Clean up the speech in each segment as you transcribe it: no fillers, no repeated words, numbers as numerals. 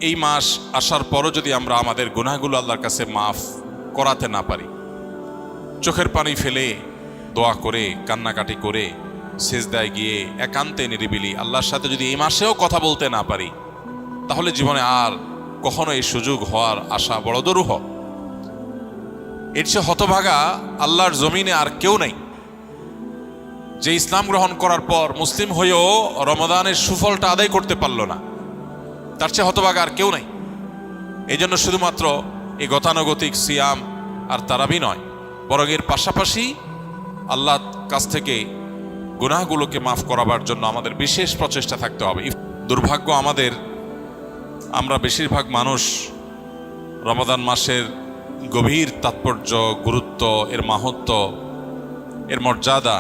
এই মাস আসার পরও যদি আমরা আমাদের গুনাহগুলো আল্লাহর কাছে মাফ করাতে না পারি, চোখের পানি ফেলে দোয়া করে কান্নাকাটি করে সেজদায় গিয়ে একান্তে নিরিবিলি আল্লাহর সাথে যদি এই মাসেও কথা বলতে না পারি, তাহলে জীবনে আর কখনো এই সুযোগ হওয়ার আশা বড় দুরূহ। এর চেয়ে হতভাগা আল্লাহর জমিনে আর কেউ নেই, যে ইসলাম গ্রহণ করার পর মুসলিম হয়েও রমাদানের সুফলটা আদায় করতে পারল না। তার চেয়ে হতভাগা আর কেউ নেই। এই জন্য শুধুমাত্র এই গতানুগতিক সিয়াম আর তারাবি নয়, বরং এর পাশাপাশি আল্লাহর কাছ থেকে গুনাহগুলোকে মাফ করাবার জন্য আমাদের বিশেষ প্রচেষ্টা থাকতে হবে। দুর্ভাগ্য আমাদের, আমরা বেশিরভাগ মানুষ রমাদান মাসের গভীর তাৎপর্য, গুরুত্ব, এর মাহাত্ম্য, এর মর্যাদা,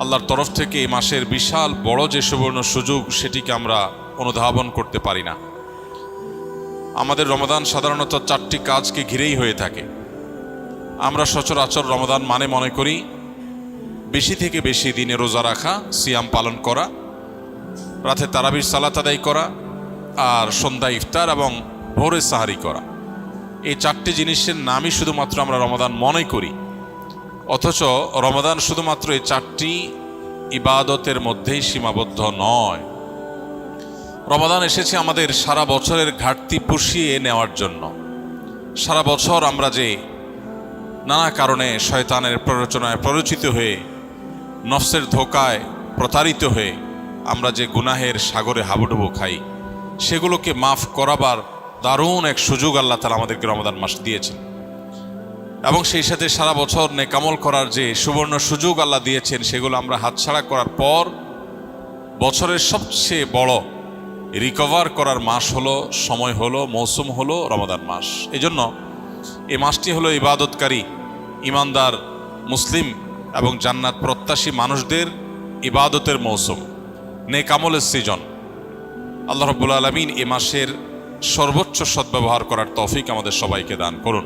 আল্লাহর তরফ থেকে এই মাসের বিশাল বড় যে সুবর্ণ সুযোগ, সেটিকে আমরা অনুধাবন করতে পারি না। আমাদের রমাদান সাধারণত 4টি কাজকে ঘিরেই হয়ে থাকে। আমরা সচরাচর রমাদান মানে মনে করি বেশি থেকে বেশি দিনে রোজা রাখা, সিয়াম পালন করা, রাতে তারাবির সালাত আদায় করা, আর সন্ধ্যা ইফতার এবং ভোরে সাহারি করা। এই 4টি জিনিসের নামই শুধুমাত্র আমরা রমাদান মনে করি, অথচ রমাদান শুধুমাত্র এই 4টি ইবাদতের মধ্যেই সীমাবদ্ধ নয়। রমাদান এসেছে আমাদের সারা বছরের ঘাটতি পুষিয়ে নেওয়ার জন্য। সারা বছর আমরা যে নানা কারণে শয়তানের প্ররোচনায় প্ররোচিত হয়ে, নফসের ধোকায় প্রতারিত হয়ে আমরা যে গুনাহের সাগরে হাবুডুবু খাই, সেগুলোকে মাফ করাবার দারুণ এক সুযোগ আল্লাহ তাআলা আমাদেরকে রমাদান মাস দিয়েছেন। এবং সেই সাথে সারা বছর নেকামল করার যে সুবর্ণ সুযোগ আল্লাহ দিয়েছেন, সেগুলো আমরা হাতছাড়া করার পর বছরের সবচেয়ে বড় রিকভার করার মাস হলো, সময় হলো, মৌসুম হলো রমাদান মাস। এই জন্য এই মাসটি হলো ইবাদতকারী, ইমানদার, মুসলিম এবং জান্নাত প্রত্যাশী মানুষদের ইবাদতের মৌসুম, নেক আমলের সিজন। আল্লাহ রাব্বুল আলামিন এই মাসের সর্বোচ্চ সদ্ব্যবহার করার তৌফিক আমাদের সবাইকে দান করুন।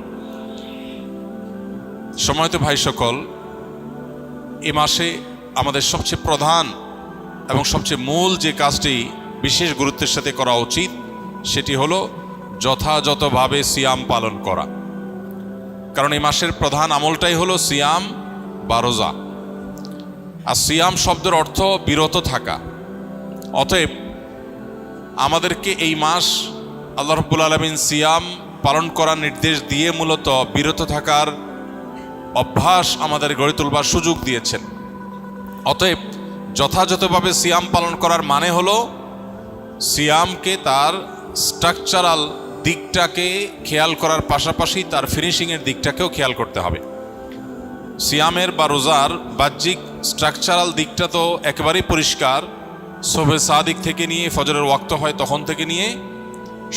সময়ত ভাই সকল, এ মাসে আমাদের সবচেয়ে প্রধান এবং সবচেয়ে মূল যে কাজটি বিশেষ গুরুত্বের সাথে করা উচিত, সেটি হলো যথাযথভাবে সিয়াম পালন করা। কারণ এই মাসের প্রধান আমলটাই হলো সিয়াম বা রোজা। আর সিয়াম শব্দের অর্থ বিরত থাকা। অতএব আমাদেরকে এই মাস আল্লাহ রাব্বুল আলামিন সিয়াম পালন করার নির্দেশ দিয়ে মূলত বিরত থাকার অভ্যাস আমাদের গড়ে তুলবার সুযোগ দিয়েছেন। অতএব যথাযথভাবে সিয়াম পালন করার মানে হলো সিয়ামকে তার স্ট্রাকচারাল দিকটাকে খেয়াল করার পাশাপাশি তার ফিনিশিংয়ের দিকটাকেও খেয়াল করতে হবে। সিয়ামের বা রোজার বাহ্যিক স্ট্রাকচারাল দিকটা তো একেবারেই পরিষ্কার। শোবে সাদিক থেকে নিয়ে ফজরের ওয়াক্ত হয় তখন থেকে নিয়ে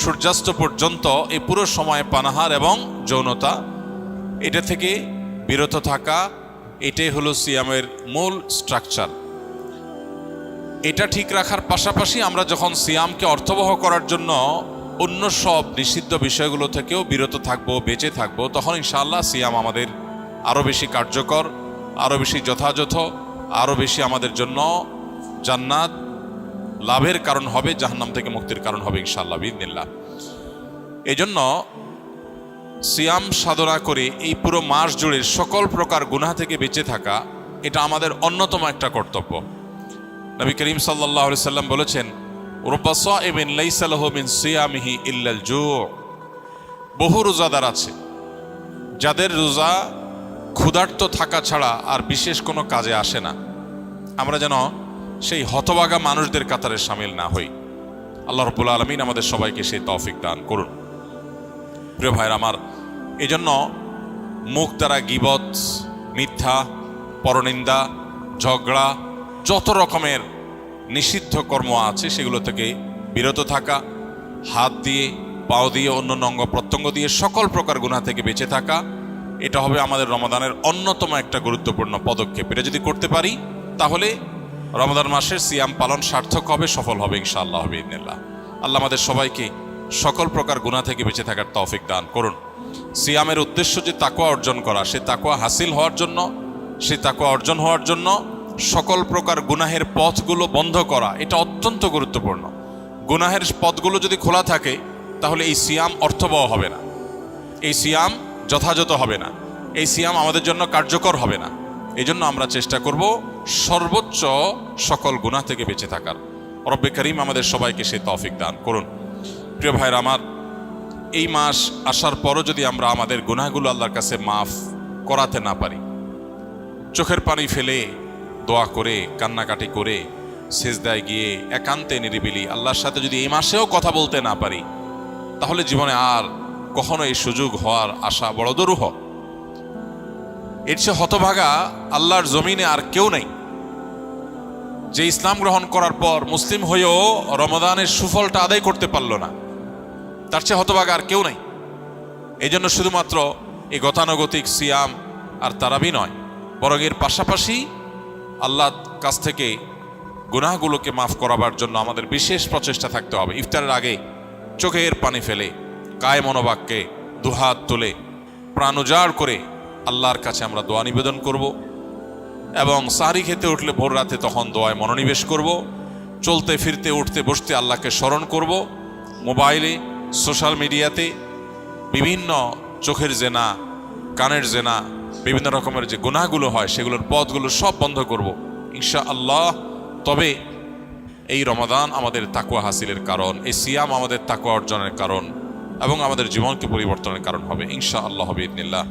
সূর্যাস্ত পর্যন্ত এই পুরো সময় পানাহার এবং যৌনতা, এটা থেকে বিরত থাকা, এটাই হলো সিয়ামের মূল স্ট্রাকচার। এটা ঠিক রাখার পাশাপাশি আমরা যখন সিয়ামকে অর্থবহ করার জন্য অন্য সব নিষিদ্ধ বিষয়গুলো থেকেও বিরত থাকবো, বেঁচে থাকবো, তখন ইনশাআল্লাহ সিয়াম আমাদের আরও বেশি কার্যকর, আরও বেশি যথাযথ, আরও বেশি আমাদের জন্য জান্নাত লাভের কারণ হবে, জাহান্নাম থেকে মুক্তির কারণ হবে ইনশাআল্লাহ বিইذনিল্লাহ। এই জন্য সিয়াম সাধনা করে এই পুরো মাস জুড়ে সকল প্রকার গুনাহ থেকে বেঁচে থাকা, এটা আমাদের অন্যতম একটা কর্তব্য। নবী করিম সাল্লাল্লাহু আলাইহি সাল্লাম বলেছেন, রুব্বা সাইমিন লাইসা লাহু মিন সিয়ামিহি ইল্লাল জু'। বহু রোজাদার আছে যাদের রোজা ক্ষুধার্ত থাকা ছাড়া আর বিশেষ কোনো কাজে আসে না। আমরা যেন সেই হতভাগা মানুষদের কাতারে শামিল না হই। আল্লাহ রাব্বুল আলামিন আমাদের সবাইকে সেই তৌফিক দান করুন। প্রিয় ভাইরা আমার, এই জন্য মুখ দ্বারা গীবত, মিথ্যা, পরনিন্দা, ঝগড়া, যত রকমের নিষিদ্ধ কর্ম আছে সেগুলো থেকে বিরত থাকা, হাত দিয়ে, পাও দিয়ে, অন্য অঙ্গ প্রত্যঙ্গ দিয়ে সকল প্রকার গুনাহ থেকে বেঁচে থাকা, এটা হবে আমাদের রমাদানের অন্যতম একটা গুরুত্বপূর্ণ পদক্ষেপ। এটা যদি করতে পারি তাহলে রমাদান মাসের সিয়াম পালন সার্থক হবে, সফল হবে ইনশাআল্লাহ বিইذনিল্লাহ। আল্লাহ আমাদের সবাইকে সকল প্রকার গুনাহ থেকে বেঁচে থাকার তৌফিক দান করুন। সিয়ামের উদ্দেশ্য যে তাকওয়া অর্জন করা, সে তাকওয়া হাসিল হওয়ার জন্য, সে তাকওয়া অর্জন হওয়ার জন্য সকল প্রকার গুনাহের পথগুলো বন্ধ করা, এটা অত্যন্ত গুরুত্বপূর্ণ। গুনাহের পথগুলো যদি খোলা থাকে তাহলে এই সিয়াম অর্থবহ হবে না, এই সিয়াম যথাযথ হবে না, এই সিয়াম আমাদের জন্য কার্যকর হবে না। এই জন্য আমরা চেষ্টা করব সর্বোচ্চ সকল গুনাহ থেকে বেঁচে থাকার। রব্বে করিম আমাদের সবাইকে সে তৌফিক দান করুন। প্রিয় ভাইরা আমার, এই মাস আসার পরও যদি আমরা আমাদের গুনাহগুলো আল্লাহর কাছে মাফ করাতে না পারি, চোখের পানি ফেলে দোয়া করে কান্নাকাটি করে সিজদায় গিয়ে একান্তে নিরিবিলি আল্লাহর সাথে যদি এই মাসেও কথা বলতে না পারি, তাহলে জীবনে আর কখনো এই সুযোগ হওয়ার আশা বড় দুরূহ। এর চেয়ে হতভাগা আল্লাহর জমিনে আর কেউ নেই, যে ইসলাম গ্রহণ করার পর মুসলিম হয়েও রমাদানের সুফলটা আদায় করতে পারল না। তার চেয়ে হতভাগা আর কেউ নেই। এই জন্য শুধুমাত্র এই গতানুগতিক সিয়াম আর তারাবি নয়, বরং এর পাশাপাশি আল্লাহর কাছ থেকে গুনাহগুলোকে মাফ করাবার জন্য আমাদের বিশেষ প্রচেষ্টা থাকতে হবে। ইফতারের আগে চোখের পানি ফেলে কায় মনোবাক্যে দুহাত তুলে প্রাণ উজাড় করে আল্লাহর কাছে আমরা দোয়া নিবেদন করব, এবং সাহরি খেতে উঠলে ভোর রাতে তখন দোয়ায় মনোনিবেশ করব, চলতে ফিরতে উঠতে বসতে আল্লাহকে স্মরণ করব, মোবাইলে সোশ্যাল মিডিয়াতে বিভিন্ন চোখের জেনা, কানের জেনা, বিভিন্ন রকমের যে গুনাহগুলো হয় সেগুলোর পথগুলো সব বন্ধ করব ইনশাআল্লাহ। তবে এই রমাদান আমাদের তাকওয়া হাসিলের কারণ, এই সিয়াম আমাদের তাকওয়া অর্জনের কারণ এবং আমাদের জীবনকে পরিবর্তনের কারণ হবে ইনশাআল্লাহ বিইذنিল্লাহ।